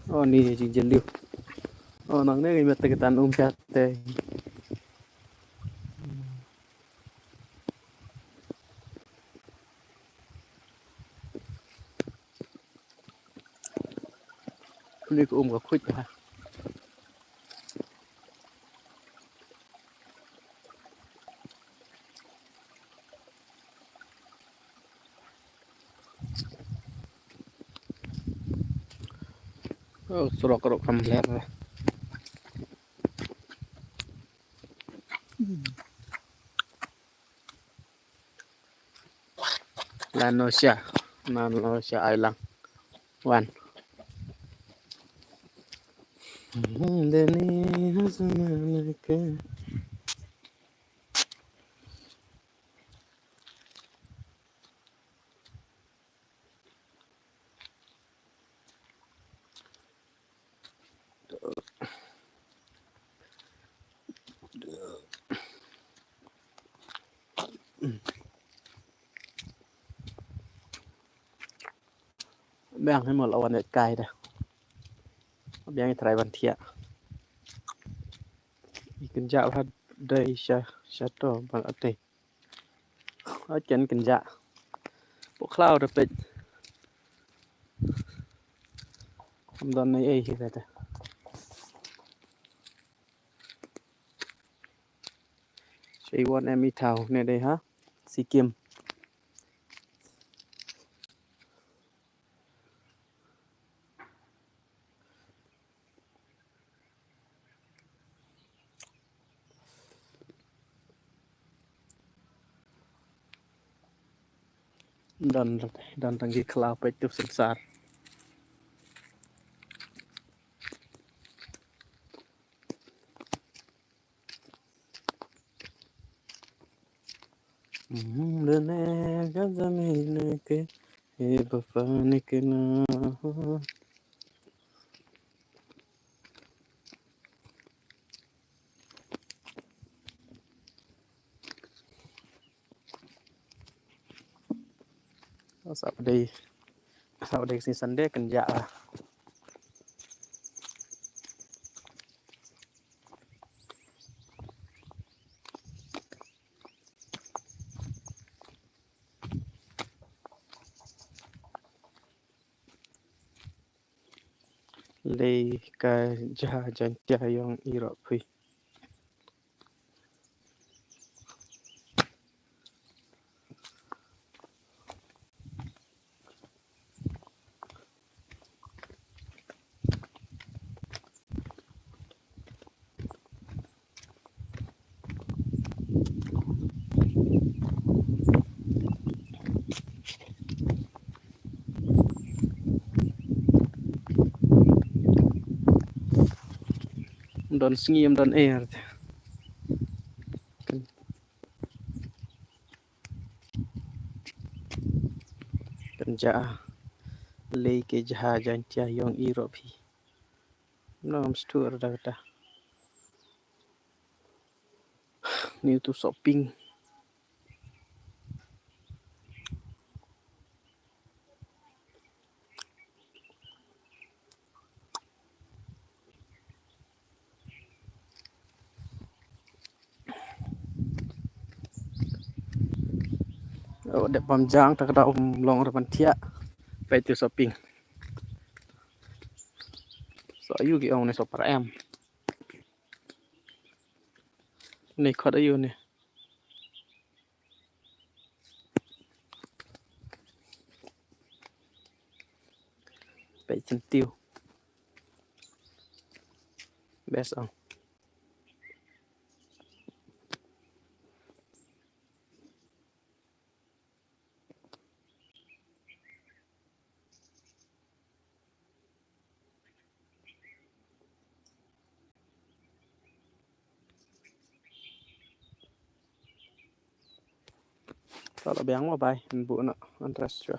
Oh ni jeng liu. Oh nang ne met ketan chat te. Ni ko ga khuit ha. Oh surok rok kam ler. Lanosha island one. Deni hasman ke. Bangให้หมดละวันไกลเด้อ Biang try ban thia. Ikan ja had dai sha to ban ate. A chen kan ja. Bo cloud pe. Am don nei ei hi ta. Sei won em mi thau ne dei ha. Si kim. Dan tangi cloud pe tu sensar. Lene gazamine ke e bafani ke na. Saturday si Sunday kan ja lah. Lei ka ja jan tia yong irop hui. Don sngiem don air. Kan ja lei ke ja jan tia yong irop hi. Nam stur da ta. New to shopping. Oh, de pam jang tak da long rapan tia. Pe tu shopping. So ayu ki ong ne so par em. Nei khot ayu ne. Pe chen tiêu. Best ong. Kalau biang mau bay, bu na antras chua.